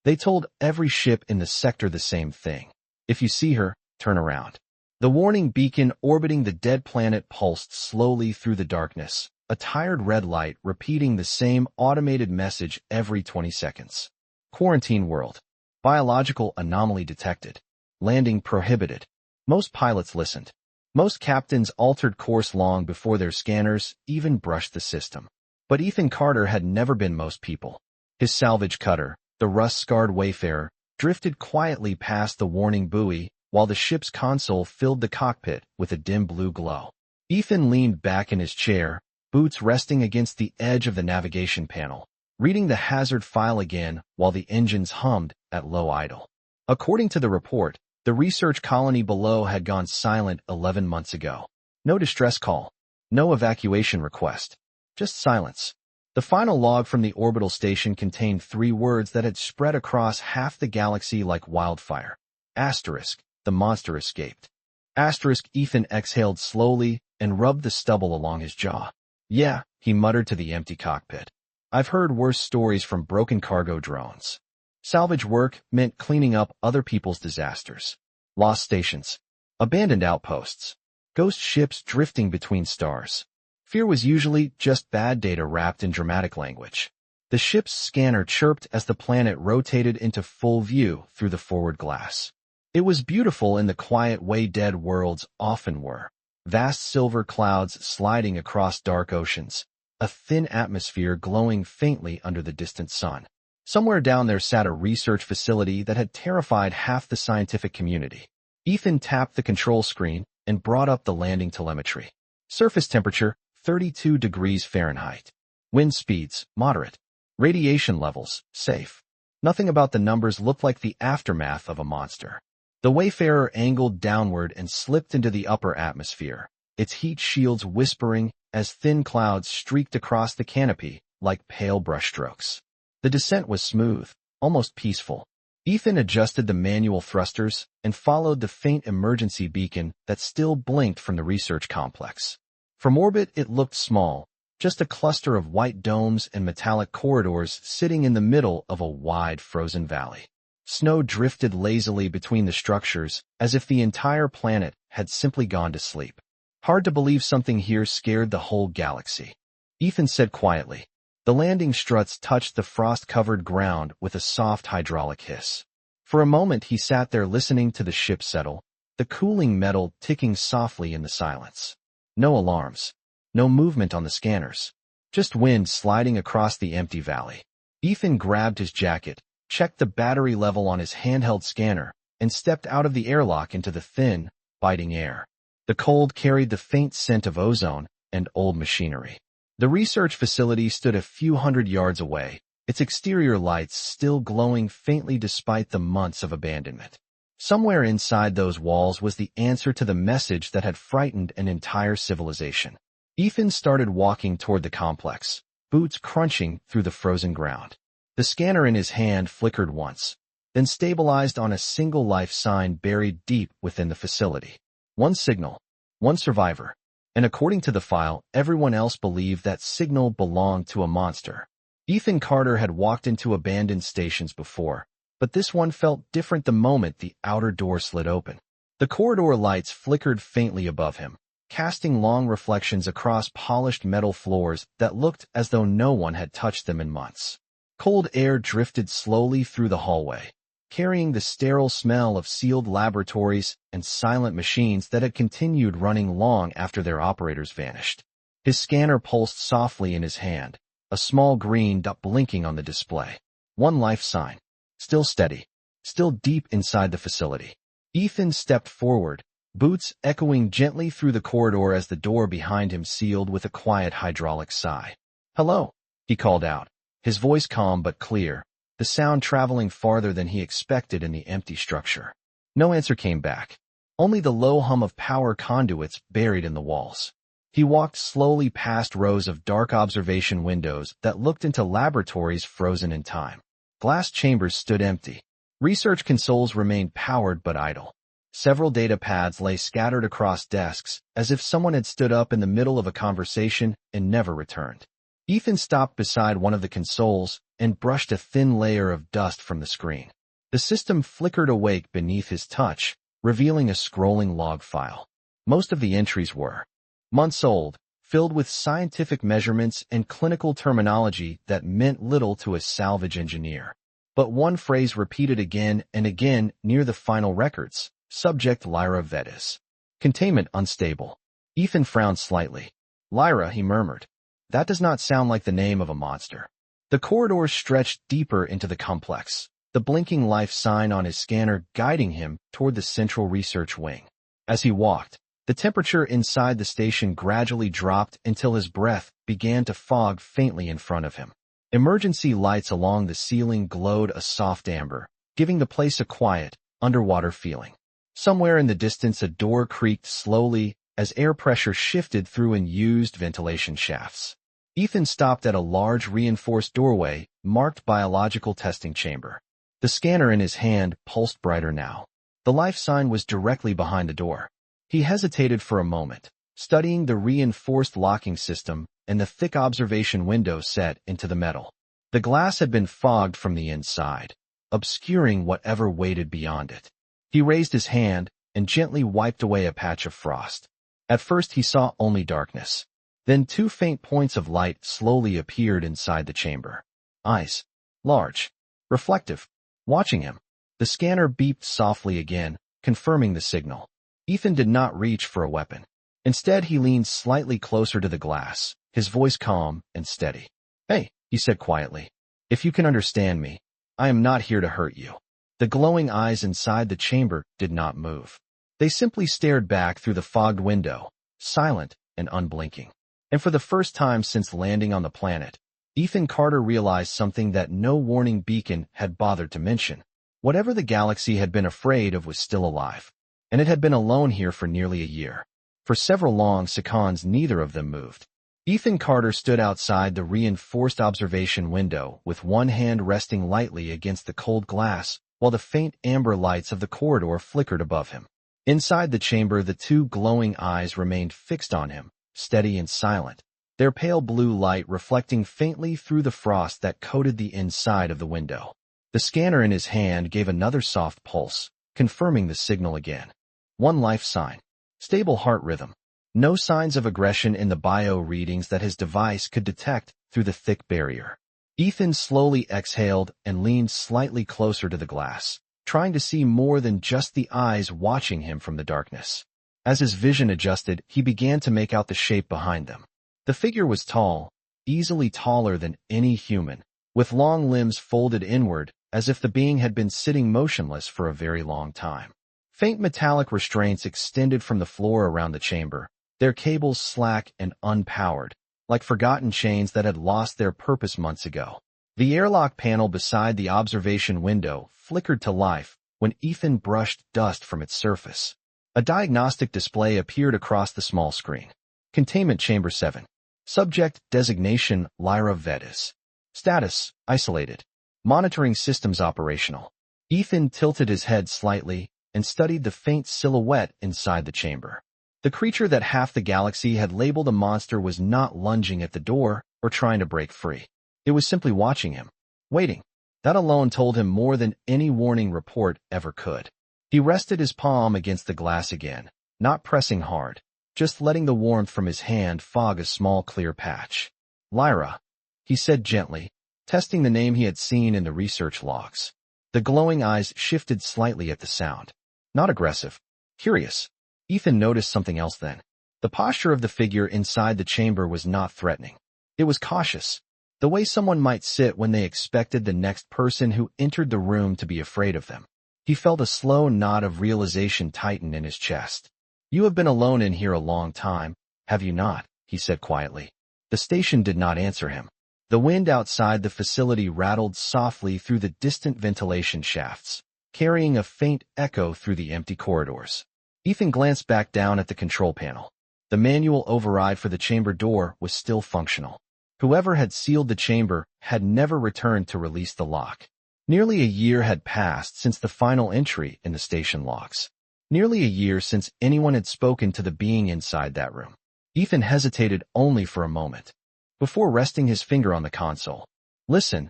They told every ship in the sector the same thing. If you see her, turn around. The warning beacon orbiting the dead planet pulsed slowly through the darkness, a tired red light repeating the same automated message every 20 seconds. Quarantine world. Biological anomaly detected. Landing prohibited. Most pilots listened. Most captains altered course long before their scanners even brushed the system. But Ethan Carter had never been most people. His salvage cutter, the rust-scarred Wayfarer, drifted quietly past the warning buoy while the ship's console filled the cockpit with a dim blue glow. Ethan leaned back in his chair, boots resting against the edge of the navigation panel, reading the hazard file again while the engines hummed at low idle. According to the report, the research colony below had gone silent 11 months ago. No distress call, no evacuation request, just silence. The final log from the orbital station contained 3 words that had spread across half the galaxy like wildfire. Asterisk, the monster escaped. Asterisk, Ethan exhaled slowly and rubbed the stubble along his jaw. Yeah, he muttered to the empty cockpit. I've heard worse stories from broken cargo drones. Salvage work meant cleaning up other people's disasters. Lost stations. Abandoned outposts. Ghost ships drifting between stars. Fear was usually just bad data wrapped in dramatic language. The ship's scanner chirped as the planet rotated into full view through the forward glass. It was beautiful in the quiet way dead worlds often were. Vast silver clouds sliding across dark oceans, a thin atmosphere glowing faintly under the distant sun. Somewhere down there sat a research facility that had terrified half the scientific community. Ethan tapped the control screen and brought up the landing telemetry. Surface temperature, 32 degrees Fahrenheit. Wind speeds, moderate. Radiation levels, safe. Nothing about the numbers looked like the aftermath of a monster. The Wayfarer angled downward and slipped into the upper atmosphere, its heat shields whispering as thin clouds streaked across the canopy like pale brushstrokes. The descent was smooth, almost peaceful. Ethan adjusted the manual thrusters and followed the faint emergency beacon that still blinked from the research complex. From orbit it looked small, just a cluster of white domes and metallic corridors sitting in the middle of a wide frozen valley. Snow drifted lazily between the structures as if the entire planet had simply gone to sleep. Hard to believe something here scared the whole galaxy. Ethan said quietly. The landing struts touched the frost-covered ground with a soft hydraulic hiss. For a moment he sat there listening to the ship settle, the cooling metal ticking softly in the silence. No alarms. No movement on the scanners. Just wind sliding across the empty valley. Ethan grabbed his jacket, checked the battery level on his handheld scanner, and stepped out of the airlock into the thin, biting air. The cold carried the faint scent of ozone and old machinery. The research facility stood a few hundred yards away, its exterior lights still glowing faintly despite the months of abandonment. Somewhere inside those walls was the answer to the message that had frightened an entire civilization. Ethan started walking toward the complex, boots crunching through the frozen ground. The scanner in his hand flickered once, then stabilized on a single life sign buried deep within the facility. One signal, one survivor, and according to the file, everyone else believed that signal belonged to a monster. Ethan Carter had walked into abandoned stations before, but this one felt different the moment the outer door slid open. The corridor lights flickered faintly above him, casting long reflections across polished metal floors that looked as though no one had touched them in months. Cold air drifted slowly through the hallway, carrying the sterile smell of sealed laboratories and silent machines that had continued running long after their operators vanished. His scanner pulsed softly in his hand, a small green dot blinking on the display. One life sign. Still steady. Still deep inside the facility. Ethan stepped forward, boots echoing gently through the corridor as the door behind him sealed with a quiet hydraulic sigh. "Hello," he called out, his voice calm but clear, the sound traveling farther than he expected in the empty structure. No answer came back, only the low hum of power conduits buried in the walls. He walked slowly past rows of dark observation windows that looked into laboratories frozen in time. Glass chambers stood empty. Research consoles remained powered but idle. Several data pads lay scattered across desks, as if someone had stood up in the middle of a conversation and never returned. Ethan stopped beside one of the consoles, and brushed a thin layer of dust from the screen. The system flickered awake beneath his touch, revealing a scrolling log file. Most of the entries were months old, filled with scientific measurements and clinical terminology that meant little to a salvage engineer. But one phrase repeated again and again near the final records: subject Lyra Vetis. Containment unstable. Ethan frowned slightly. Lyra, he murmured. That does not sound like the name of a monster. The corridors stretched deeper into the complex, the blinking life sign on his scanner guiding him toward the central research wing. As he walked, the temperature inside the station gradually dropped until his breath began to fog faintly in front of him. Emergency lights along the ceiling glowed a soft amber, giving the place a quiet, underwater feeling. Somewhere in the distance a door creaked slowly as air pressure shifted through unused ventilation shafts. Ethan stopped at a large reinforced doorway marked Biological Testing Chamber. The scanner in his hand pulsed brighter now. The life sign was directly behind the door. He hesitated for a moment, studying the reinforced locking system and the thick observation window set into the metal. The glass had been fogged from the inside, obscuring whatever waited beyond it. He raised his hand and gently wiped away a patch of frost. At first he saw only darkness. Then two faint points of light slowly appeared inside the chamber. Eyes. Large. Reflective. Watching him. The scanner beeped softly again, confirming the signal. Ethan did not reach for a weapon. Instead he leaned slightly closer to the glass, his voice calm and steady. Hey, he said quietly. If you can understand me, I am not here to hurt you. The glowing eyes inside the chamber did not move. They simply stared back through the fogged window, silent and unblinking. And for the first time since landing on the planet, Ethan Carter realized something that no warning beacon had bothered to mention. Whatever the galaxy had been afraid of was still alive, and it had been alone here for nearly a year. For several long seconds neither of them moved. Ethan Carter stood outside the reinforced observation window with one hand resting lightly against the cold glass while the faint amber lights of the corridor flickered above him. Inside the chamber the two glowing eyes remained fixed on him, steady and silent, their pale blue light reflecting faintly through the frost that coated the inside of the window. The scanner in his hand gave another soft pulse, confirming the signal again. One life sign. Stable heart rhythm. No signs of aggression in the bio readings that his device could detect through the thick barrier. Ethan slowly exhaled and leaned slightly closer to the glass, trying to see more than just the eyes watching him from the darkness. As his vision adjusted, he began to make out the shape behind them. The figure was tall, easily taller than any human, with long limbs folded inward as if the being had been sitting motionless for a very long time. Faint metallic restraints extended from the floor around the chamber, their cables slack and unpowered, like forgotten chains that had lost their purpose months ago. The airlock panel beside the observation window flickered to life when Ethan brushed dust from its surface. A diagnostic display appeared across the small screen. Containment Chamber 7. Subject designation Lyra Vetis. Status isolated. Monitoring systems operational. Ethan tilted his head slightly and studied the faint silhouette inside the chamber. The creature that half the galaxy had labeled a monster was not lunging at the door or trying to break free. It was simply watching him, waiting. That alone told him more than any warning report ever could. He rested his palm against the glass again, not pressing hard, just letting the warmth from his hand fog a small clear patch. Lyra, he said gently, testing the name he had seen in the research logs. The glowing eyes shifted slightly at the sound. Not aggressive. Curious. Ethan noticed something else then. The posture of the figure inside the chamber was not threatening. It was cautious. The way someone might sit when they expected the next person who entered the room to be afraid of them. He felt a slow knot of realization tighten in his chest. You have been alone in here a long time, have you not? He said quietly. The station did not answer him. The wind outside the facility rattled softly through the distant ventilation shafts, carrying a faint echo through the empty corridors. Ethan glanced back down at the control panel. The manual override for the chamber door was still functional. Whoever had sealed the chamber had never returned to release the lock. Nearly a year had passed since the final entry in the station logs. Nearly a year since anyone had spoken to the being inside that room. Ethan hesitated only for a moment, before resting his finger on the console. Listen,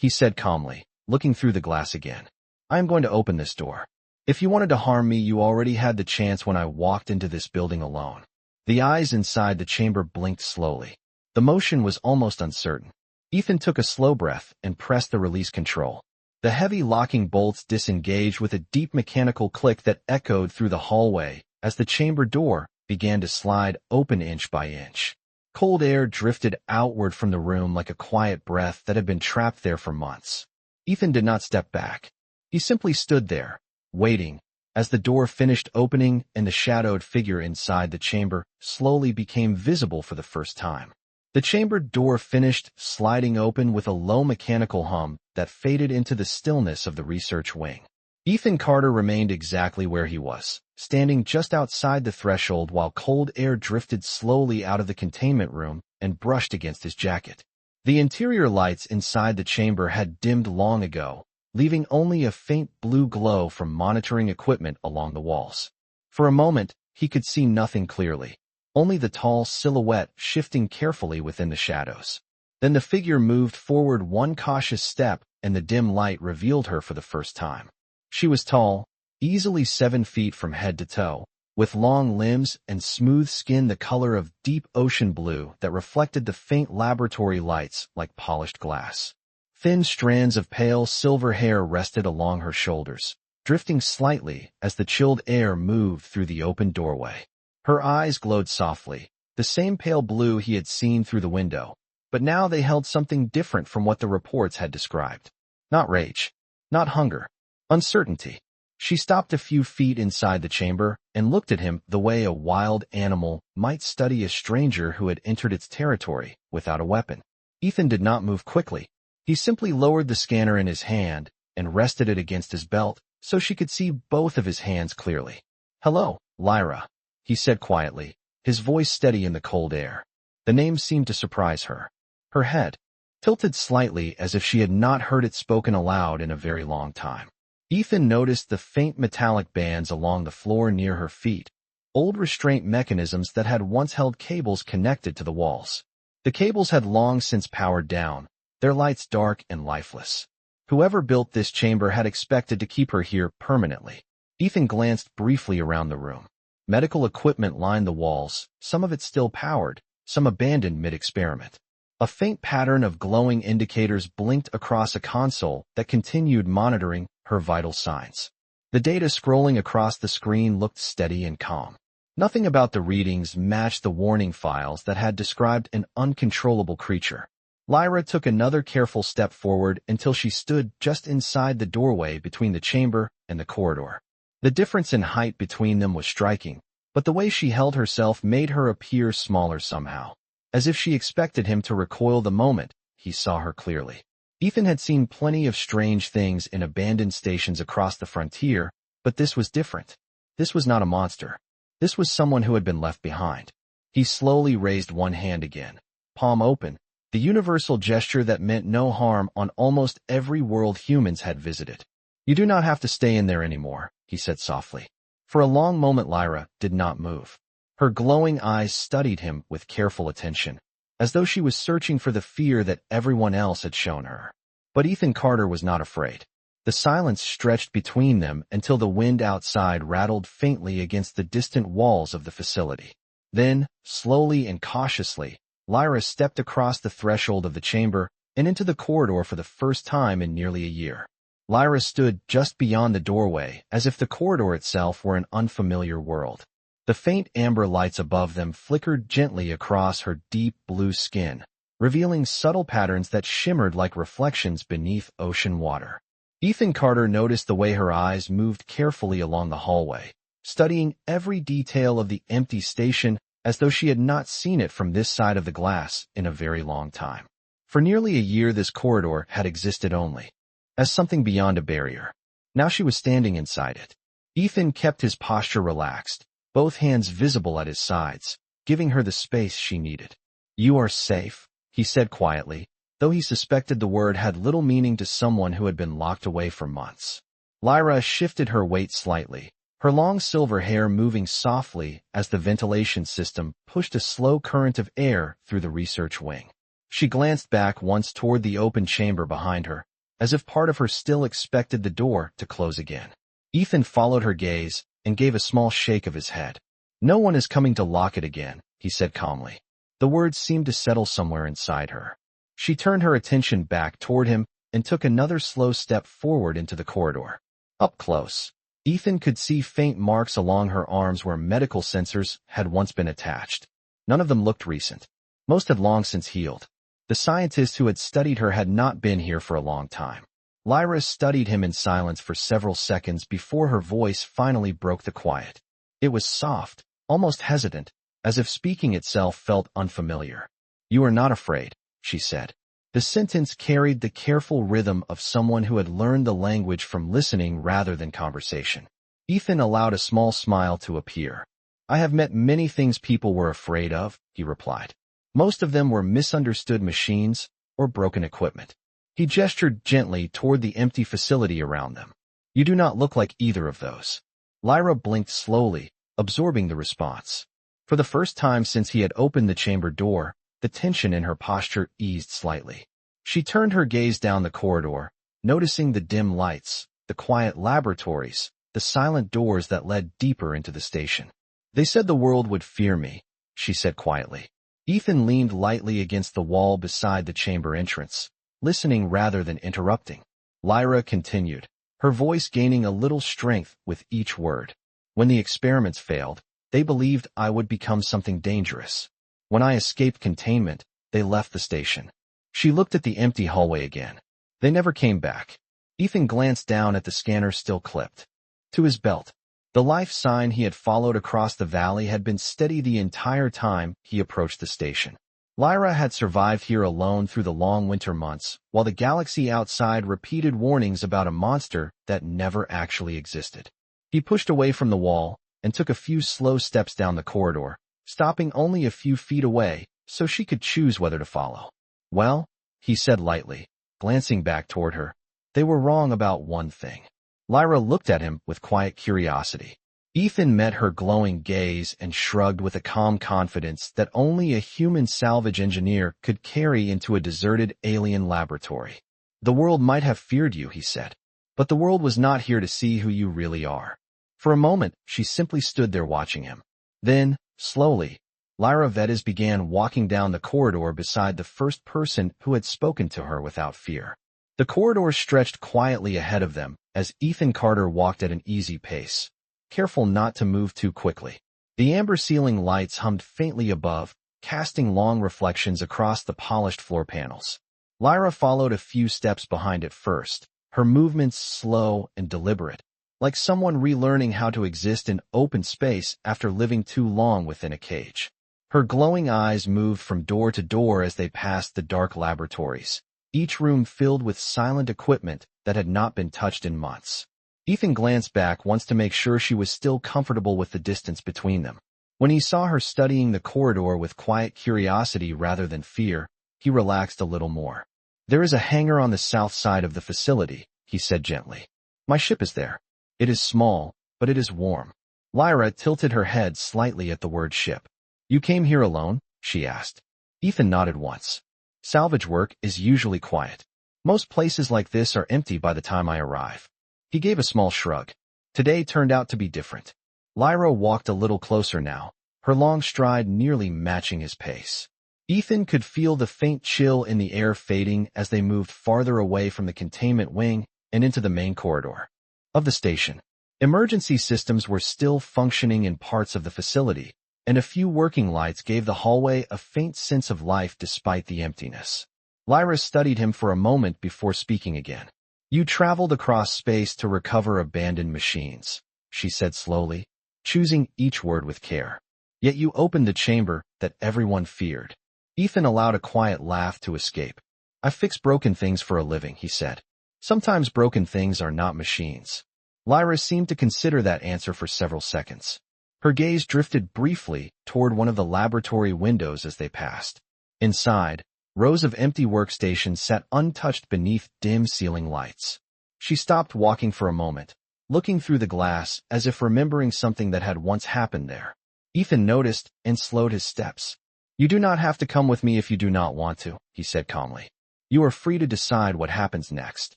he said calmly, looking through the glass again. I am going to open this door. If you wanted to harm me, you already had the chance when I walked into this building alone. The eyes inside the chamber blinked slowly. The motion was almost uncertain. Ethan took a slow breath and pressed the release control. The heavy locking bolts disengaged with a deep mechanical click that echoed through the hallway as the chamber door began to slide open inch by inch. Cold air drifted outward from the room like a quiet breath that had been trapped there for months. Ethan did not step back. He simply stood there, waiting, as the door finished opening and the shadowed figure inside the chamber slowly became visible for the first time. The chamber door finished sliding open with a low mechanical hum that faded into the stillness of the research wing. Ethan Carter remained exactly where he was, standing just outside the threshold while cold air drifted slowly out of the containment room and brushed against his jacket. The interior lights inside the chamber had dimmed long ago, leaving only a faint blue glow from monitoring equipment along the walls. For a moment, he could see nothing clearly, only the tall silhouette shifting carefully within the shadows. Then the figure moved forward one cautious step, and the dim light revealed her for the first time. She was tall, easily 7 feet from head to toe, with long limbs and smooth skin the color of deep ocean blue that reflected the faint laboratory lights like polished glass. Thin strands of pale silver hair rested along her shoulders, drifting slightly as the chilled air moved through the open doorway. Her eyes glowed softly, the same pale blue he had seen through the window, but now they held something different from what the reports had described. Not rage, not hunger, uncertainty. She stopped a few feet inside the chamber and looked at him the way a wild animal might study a stranger who had entered its territory without a weapon. Ethan did not move quickly. He simply lowered the scanner in his hand and rested it against his belt so she could see both of his hands clearly. "Hello, Lyra," he said quietly, his voice steady in the cold air. The name seemed to surprise her. Her head tilted slightly as if she had not heard it spoken aloud in a very long time. Ethan noticed the faint metallic bands along the floor near her feet, old restraint mechanisms that had once held cables connected to the walls. The cables had long since powered down, their lights dark and lifeless. Whoever built this chamber had expected to keep her here permanently. Ethan glanced briefly around the room. Medical equipment lined the walls, some of it still powered, some abandoned mid-experiment. A faint pattern of glowing indicators blinked across a console that continued monitoring her vital signs. The data scrolling across the screen looked steady and calm. Nothing about the readings matched the warning files that had described an uncontrollable creature. Lyra took another careful step forward until she stood just inside the doorway between the chamber and the corridor. The difference in height between them was striking, but the way she held herself made her appear smaller somehow, as if she expected him to recoil the moment he saw her clearly. Ethan had seen plenty of strange things in abandoned stations across the frontier, but this was different. This was not a monster. This was someone who had been left behind. He slowly raised one hand again, palm open, the universal gesture that meant no harm on almost every world humans had visited. "You do not have to stay in there anymore," he said softly. For a long moment Lyra did not move. Her glowing eyes studied him with careful attention, as though she was searching for the fear that everyone else had shown her. But Ethan Carter was not afraid. The silence stretched between them until the wind outside rattled faintly against the distant walls of the facility. Then, slowly and cautiously, Lyra stepped across the threshold of the chamber and into the corridor for the first time in nearly a year. Lyra stood just beyond the doorway, as if the corridor itself were an unfamiliar world. The faint amber lights above them flickered gently across her deep blue skin, revealing subtle patterns that shimmered like reflections beneath ocean water. Ethan Carter noticed the way her eyes moved carefully along the hallway, studying every detail of the empty station as though she had not seen it from this side of the glass in a very long time. For nearly a year this corridor had existed only as something beyond a barrier. Now she was standing inside it. Ethan kept his posture relaxed, both hands visible at his sides, giving her the space she needed. "You are safe," he said quietly, though he suspected the word had little meaning to someone who had been locked away for months. Lyra shifted her weight slightly, her long silver hair moving softly as the ventilation system pushed a slow current of air through the research wing. She glanced back once toward the open chamber behind her, as if part of her still expected the door to close again. Ethan followed her gaze and gave a small shake of his head. "No one is coming to lock it again," he said calmly. The words seemed to settle somewhere inside her. She turned her attention back toward him and took another slow step forward into the corridor. Up close, Ethan could see faint marks along her arms where medical sensors had once been attached. None of them looked recent. Most had long since healed. The scientist who had studied her had not been here for a long time. Lyra studied him in silence for several seconds before her voice finally broke the quiet. It was soft, almost hesitant, as if speaking itself felt unfamiliar. "You are not afraid," she said. The sentence carried the careful rhythm of someone who had learned the language from listening rather than conversation. Ethan allowed a small smile to appear. "I have met many things people were afraid of," he replied. "Most of them were misunderstood machines or broken equipment." He gestured gently toward the empty facility around them. "You do not look like either of those." Lyra blinked slowly, absorbing the response. For the first time since he had opened the chamber door, the tension in her posture eased slightly. She turned her gaze down the corridor, noticing the dim lights, the quiet laboratories, the silent doors that led deeper into the station. "They said the world would fear me," she said quietly. Ethan leaned lightly against the wall beside the chamber entrance, listening rather than interrupting. Lyra continued, her voice gaining a little strength with each word. "When the experiments failed, they believed I would become something dangerous. When I escaped containment, they left the station." She looked at the empty hallway again. "They never came back." Ethan glanced down at the scanner still clipped to his belt. The life sign he had followed across the valley had been steady the entire time he approached the station. Lyra had survived here alone through the long winter months, while the galaxy outside repeated warnings about a monster that never actually existed. He pushed away from the wall and took a few slow steps down the corridor, stopping only a few feet away so she could choose whether to follow. "Well," he said lightly, glancing back toward her, "they were wrong about one thing." Lyra looked at him with quiet curiosity. Ethan met her glowing gaze and shrugged with a calm confidence that only a human salvage engineer could carry into a deserted alien laboratory. "The world might have feared you," he said, "but the world was not here to see who you really are." For a moment, she simply stood there watching him. Then, slowly, Lyra Vedas began walking down the corridor beside the first person who had spoken to her without fear. The corridor stretched quietly ahead of them as Ethan Carter walked at an easy pace, careful not to move too quickly. The amber ceiling lights hummed faintly above, casting long reflections across the polished floor panels. Lyra followed a few steps behind at first, her movements slow and deliberate, like someone relearning how to exist in open space after living too long within a cage. Her glowing eyes moved from door to door as they passed the dark laboratories, each room filled with silent equipment that had not been touched in months. Ethan glanced back once to make sure she was still comfortable with the distance between them. When he saw her studying the corridor with quiet curiosity rather than fear, he relaxed a little more. "There is a hangar on the south side of the facility," he said gently. "My ship is there. It is small, but it is warm." Lyra tilted her head slightly at the word ship. "You came here alone?" she asked. Ethan nodded once. "Salvage work is usually quiet. Most places like this are empty by the time I arrive." He gave a small shrug. Today turned out to be different. Lyra walked a little closer now, her long stride nearly matching his pace. Ethan could feel the faint chill in the air fading as they moved farther away from the containment wing and into the main corridor of the station. Emergency systems were still functioning in parts of the facility, and a few working lights gave the hallway a faint sense of life despite the emptiness. Lyra studied him for a moment before speaking again. "You traveled across space to recover abandoned machines," she said slowly, choosing each word with care. "Yet you opened the chamber that everyone feared." Ethan allowed a quiet laugh to escape. "I fix broken things for a living," he said. "Sometimes broken things are not machines." Lyra seemed to consider that answer for several seconds. Her gaze drifted briefly toward one of the laboratory windows as they passed. Inside, rows of empty workstations sat untouched beneath dim ceiling lights. She stopped walking for a moment, looking through the glass as if remembering something that had once happened there. Ethan noticed and slowed his steps. "You do not have to come with me if you do not want to," he said calmly. "You are free to decide what happens next."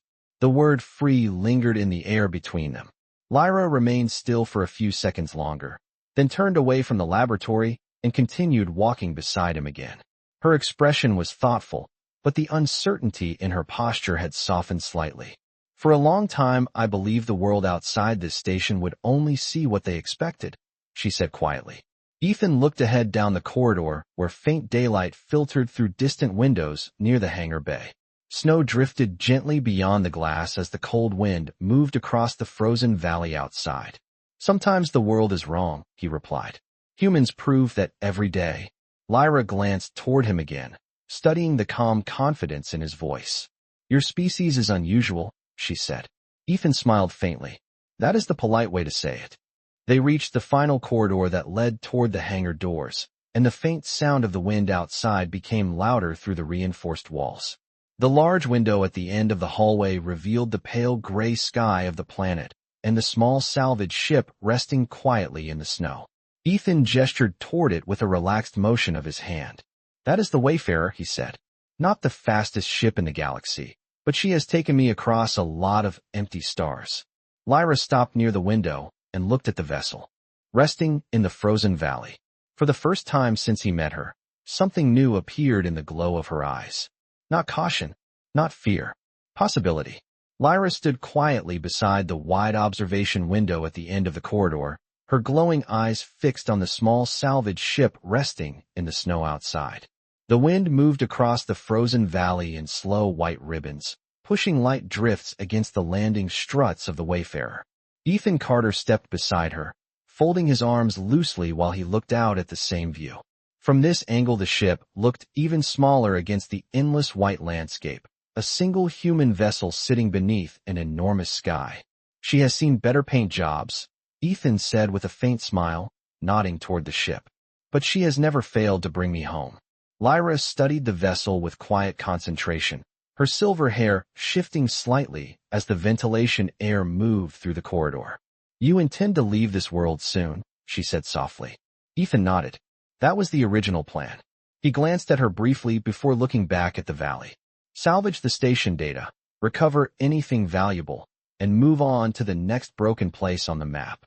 The word free lingered in the air between them. Lyra remained still for a few seconds longer, then turned away from the laboratory and continued walking beside him again. Her expression was thoughtful, but the uncertainty in her posture had softened slightly. For a long time, I believed the world outside this station would only see what they expected, she said quietly. Ethan looked ahead down the corridor where faint daylight filtered through distant windows near the hangar bay. Snow drifted gently beyond the glass as the cold wind moved across the frozen valley outside. Sometimes the world is wrong, he replied. Humans prove that every day. Lyra glanced toward him again, studying the calm confidence in his voice. Your species is unusual, she said. Ethan smiled faintly. That is the polite way to say it. They reached the final corridor that led toward the hangar doors, and the faint sound of the wind outside became louder through the reinforced walls. The large window at the end of the hallway revealed the pale gray sky of the planet and the small salvage ship resting quietly in the snow. Ethan gestured toward it with a relaxed motion of his hand. That is the Wayfarer, he said. Not the fastest ship in the galaxy, but she has taken me across a lot of empty stars. Lyra stopped near the window and looked at the vessel, resting in the frozen valley. For the first time since he met her, something new appeared in the glow of her eyes. Not caution, not fear, possibility. Lyra stood quietly beside the wide observation window at the end of the corridor, her glowing eyes fixed on the small salvage ship resting in the snow outside. The wind moved across the frozen valley in slow white ribbons, pushing light drifts against the landing struts of the Wayfarer. Ethan Carter stepped beside her, folding his arms loosely while he looked out at the same view. From this angle the ship looked even smaller against the endless white landscape, a single human vessel sitting beneath an enormous sky. She has seen better paint jobs, Ethan said with a faint smile, nodding toward the ship. But she has never failed to bring me home. Lyra studied the vessel with quiet concentration, her silver hair shifting slightly as the ventilation air moved through the corridor. You intend to leave this world soon, she said softly. Ethan nodded. That was the original plan. He glanced at her briefly before looking back at the valley. Salvage the station data, recover anything valuable, and move on to the next broken place on the map.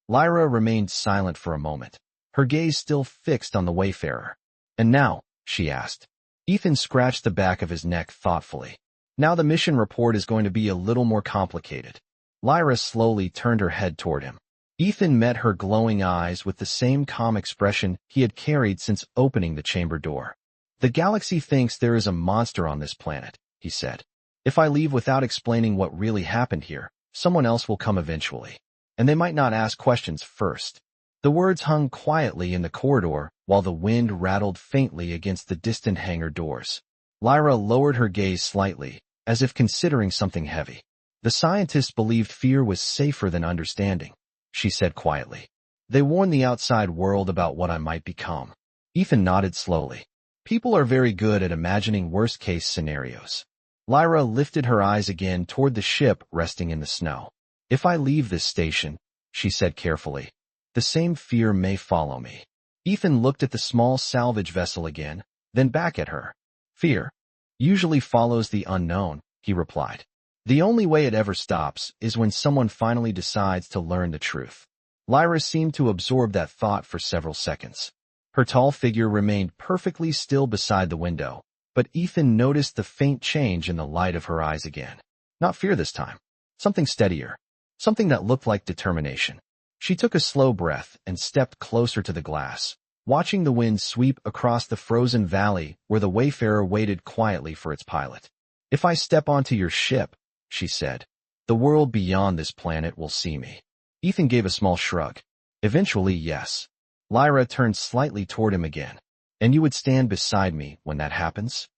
Lyra remained silent for a moment, her gaze still fixed on the Wayfarer. And now, she asked. Ethan scratched the back of his neck thoughtfully. Now the mission report is going to be a little more complicated. Lyra slowly turned her head toward him. Ethan met her glowing eyes with the same calm expression he had carried since opening the chamber door. The galaxy thinks there is a monster on this planet, he said. If I leave without explaining what really happened here, someone else will come eventually. And they might not ask questions first. The words hung quietly in the corridor while the wind rattled faintly against the distant hangar doors. Lyra lowered her gaze slightly, as if considering something heavy. The scientists believed fear was safer than understanding, she said quietly. They warned the outside world about what I might become. Ethan nodded slowly. People are very good at imagining worst-case scenarios. Lyra lifted her eyes again toward the ship resting in the snow. If I leave this station, she said carefully, the same fear may follow me. Ethan looked at the small salvage vessel again, then back at her. Fear usually follows the unknown, he replied. The only way it ever stops is when someone finally decides to learn the truth. Lyra seemed to absorb that thought for several seconds. Her tall figure remained perfectly still beside the window, but Ethan noticed the faint change in the light of her eyes again. Not fear this time. Something steadier. Something that looked like determination. She took a slow breath and stepped closer to the glass, watching the wind sweep across the frozen valley where the Wayfarer waited quietly for its pilot. If I step onto your ship, she said, the world beyond this planet will see me. Ethan gave a small shrug. Eventually, yes. Lyra turned slightly toward him again. And you would stand beside me when that happens?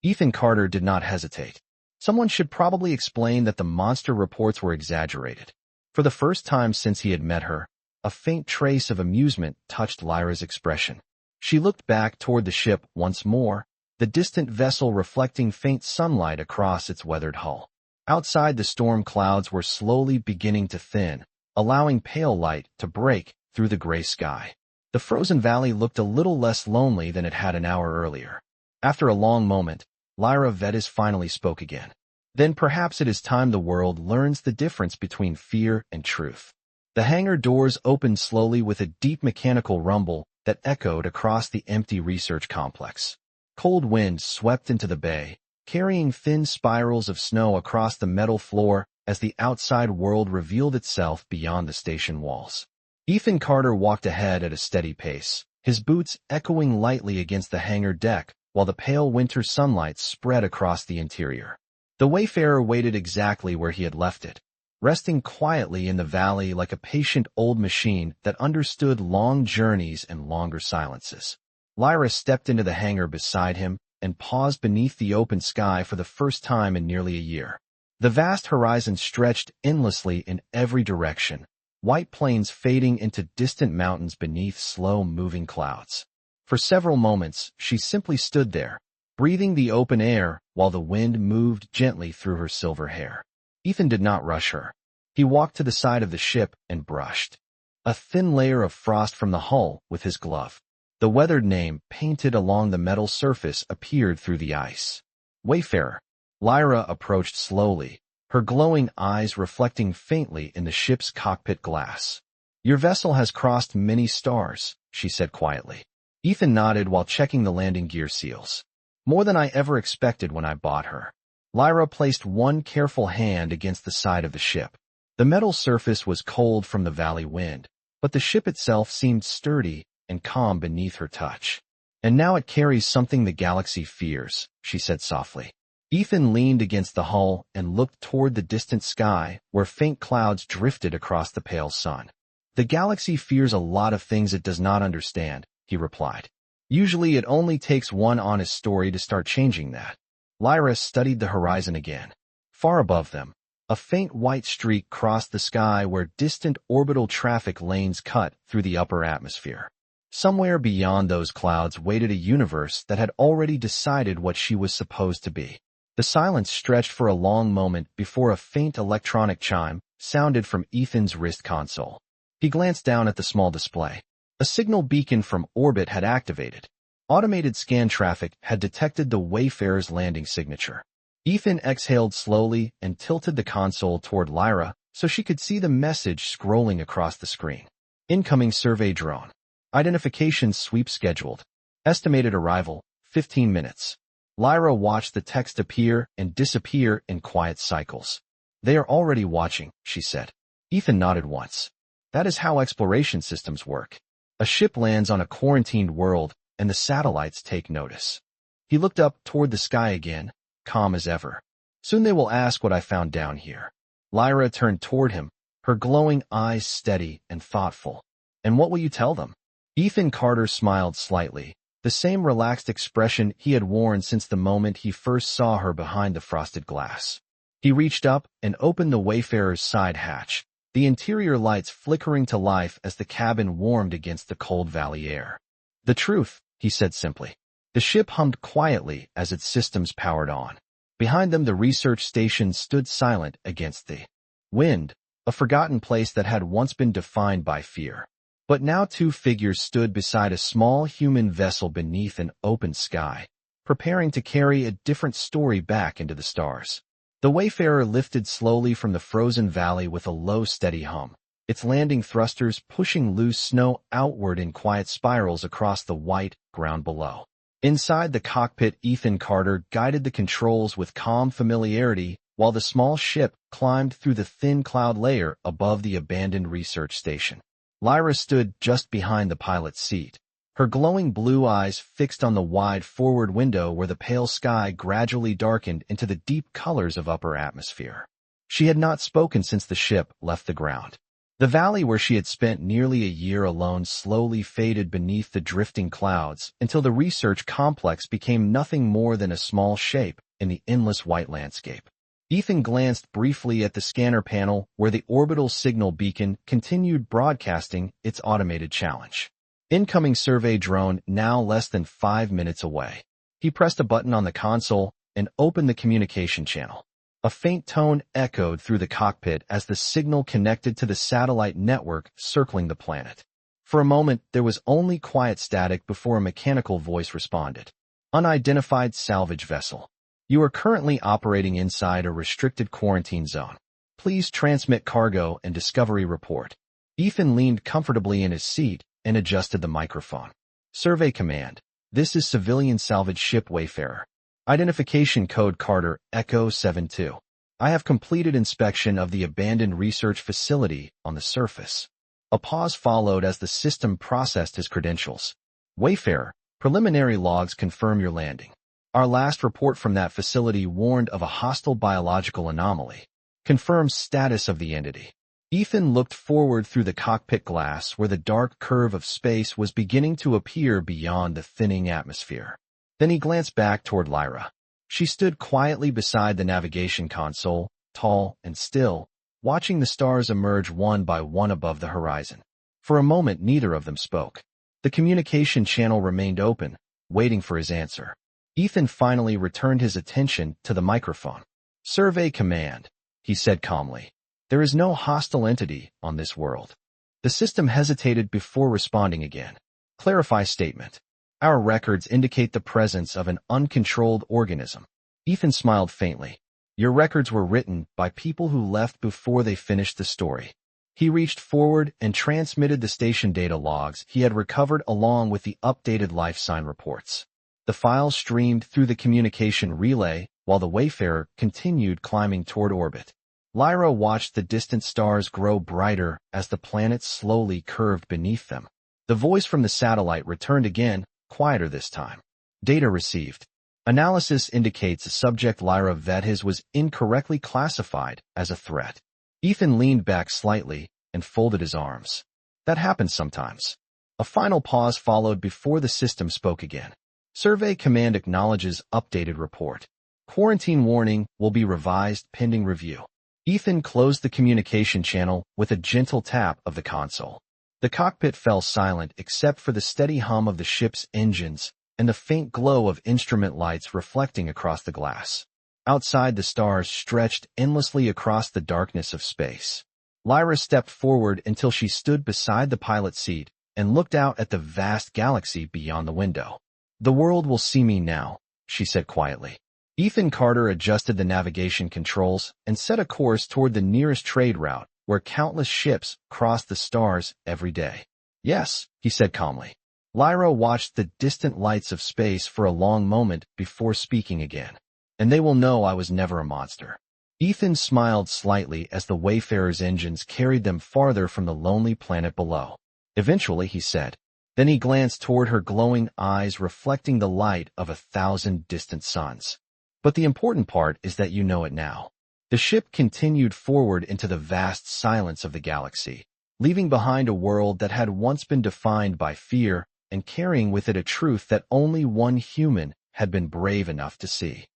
Ethan Carter did not hesitate. Someone should probably explain that the monster reports were exaggerated. For the first time since he had met her, a faint trace of amusement touched Lyra's expression. She looked back toward the ship once more, the distant vessel reflecting faint sunlight across its weathered hull. Outside, the storm clouds were slowly beginning to thin, allowing pale light to break through the gray sky. The frozen valley looked a little less lonely than it had an hour earlier. After a long moment, Lyra Vettis finally spoke again. Then perhaps it is time the world learns the difference between fear and truth. The hangar doors opened slowly with a deep mechanical rumble that echoed across the empty research complex. Cold winds swept into the bay, carrying thin spirals of snow across the metal floor as the outside world revealed itself beyond the station walls. Ethan Carter walked ahead at a steady pace, his boots echoing lightly against the hangar deck while the pale winter sunlight spread across the interior. The wayfarer waited exactly where he had left it, resting quietly in the valley like a patient old machine that understood long journeys and longer silences. Lyra stepped into the hangar beside him and paused beneath the open sky for the first time in nearly a year. The vast horizon stretched endlessly in every direction, white plains fading into distant mountains beneath slow-moving clouds. For several moments, she simply stood there, breathing the open air while the wind moved gently through her silver hair. Ethan did not rush her. He walked to the side of the ship and brushed a thin layer of frost from the hull with his glove. The weathered name painted along the metal surface appeared through the ice. Wayfarer. Lyra approached slowly, her glowing eyes reflecting faintly in the ship's cockpit glass. Your vessel has crossed many stars, she said quietly. Ethan nodded while checking the landing gear seals. More than I ever expected when I bought her. Lyra placed one careful hand against the side of the ship. The metal surface was cold from the valley wind, but the ship itself seemed sturdy and calm beneath her touch. And now it carries something the galaxy fears, she said softly. Ethan leaned against the hull and looked toward the distant sky where faint clouds drifted across the pale sun. The galaxy fears a lot of things it does not understand, he replied. Usually it only takes one honest story to start changing that. Lyra studied the horizon again. Far above them, a faint white streak crossed the sky where distant orbital traffic lanes cut through the upper atmosphere. Somewhere beyond those clouds waited a universe that had already decided what she was supposed to be. The silence stretched for a long moment before a faint electronic chime sounded from Ethan's wrist console. He glanced down at the small display. A signal beacon from orbit had activated. Automated scan traffic had detected the Wayfarer's landing signature. Ethan exhaled slowly and tilted the console toward Lyra so she could see the message scrolling across the screen. Incoming survey drone. Identification sweep scheduled. Estimated arrival, 15 minutes. Lyra watched the text appear and disappear in quiet cycles. They are already watching, she said. Ethan nodded once. That is how exploration systems work. A ship lands on a quarantined world, and the satellites take notice. He looked up toward the sky again, calm as ever. Soon they will ask what I found down here. Lyra turned toward him, her glowing eyes steady and thoughtful. And what will you tell them? Ethan Carter smiled slightly, the same relaxed expression he had worn since the moment he first saw her behind the frosted glass. He reached up and opened the Wayfarer's side hatch, the interior lights flickering to life as the cabin warmed against the cold valley air. The truth, he said simply. The ship hummed quietly as its systems powered on. Behind them the research station stood silent against the wind, a forgotten place that had once been defined by fear. But now two figures stood beside a small human vessel beneath an open sky, preparing to carry a different story back into the stars. The Wayfarer lifted slowly from the frozen valley with a low, steady hum, its landing thrusters pushing loose snow outward in quiet spirals across the white ground below. Inside the cockpit, Ethan Carter guided the controls with calm familiarity while the small ship climbed through the thin cloud layer above the abandoned research station. Lyra stood just behind the pilot's seat, her glowing blue eyes fixed on the wide forward window where the pale sky gradually darkened into the deep colors of upper atmosphere. She had not spoken since the ship left the ground. The valley where she had spent nearly a year alone slowly faded beneath the drifting clouds until the research complex became nothing more than a small shape in the endless white landscape. Ethan glanced briefly at the scanner panel where the orbital signal beacon continued broadcasting its automated challenge. Incoming survey drone now less than 5 minutes away. He pressed a button on the console and opened the communication channel. A faint tone echoed through the cockpit as the signal connected to the satellite network circling the planet. For a moment, there was only quiet static before a mechanical voice responded. Unidentified salvage vessel. You are currently operating inside a restricted quarantine zone. Please transmit cargo and discovery report. Ethan leaned comfortably in his seat and adjusted the microphone. Survey command. This is civilian salvage ship Wayfarer. Identification code Carter Echo 72. I have completed inspection of the abandoned research facility on the surface. A pause followed as the system processed his credentials. Wayfarer, preliminary logs confirm your landing. Our last report from that facility warned of a hostile biological anomaly. Confirms status of the entity. Ethan looked forward through the cockpit glass where the dark curve of space was beginning to appear beyond the thinning atmosphere. Then he glanced back toward Lyra. She stood quietly beside the navigation console, tall and still, watching the stars emerge one by one above the horizon. For a moment, neither of them spoke. The communication channel remained open, waiting for his answer. Ethan finally returned his attention to the microphone. Survey command, he said calmly. There is no hostile entity on this world. The system hesitated before responding again. Clarify statement. Our records indicate the presence of an uncontrolled organism. Ethan smiled faintly. Your records were written by people who left before they finished the story. He reached forward and transmitted the station data logs he had recovered along with the updated life sign reports. The files streamed through the communication relay while the Wayfarer continued climbing toward orbit. Lyra watched the distant stars grow brighter as the planet slowly curved beneath them. The voice from the satellite returned again, quieter this time. Data received. Analysis indicates a subject Lyra Vedhis was incorrectly classified as a threat. Ethan leaned back slightly and folded his arms. That happens sometimes. A final pause followed before the system spoke again. Survey command acknowledges updated report. Quarantine warning will be revised pending review. Ethan closed the communication channel with a gentle tap of the console. The cockpit fell silent except for the steady hum of the ship's engines and the faint glow of instrument lights reflecting across the glass. Outside, the stars stretched endlessly across the darkness of space. Lyra stepped forward until she stood beside the pilot's seat and looked out at the vast galaxy beyond the window. The world will see me now, she said quietly. Ethan Carter adjusted the navigation controls and set a course toward the nearest trade route where countless ships crossed the stars every day. Yes, he said calmly. Lyra watched the distant lights of space for a long moment before speaking again. And they will know I was never a monster. Ethan smiled slightly as the Wayfarer's engines carried them farther from the lonely planet below. Eventually, he said. Then he glanced toward her glowing eyes reflecting the light of 1,000 distant suns. But the important part is that you know it now. The ship continued forward into the vast silence of the galaxy, leaving behind a world that had once been defined by fear and carrying with it a truth that only one human had been brave enough to see.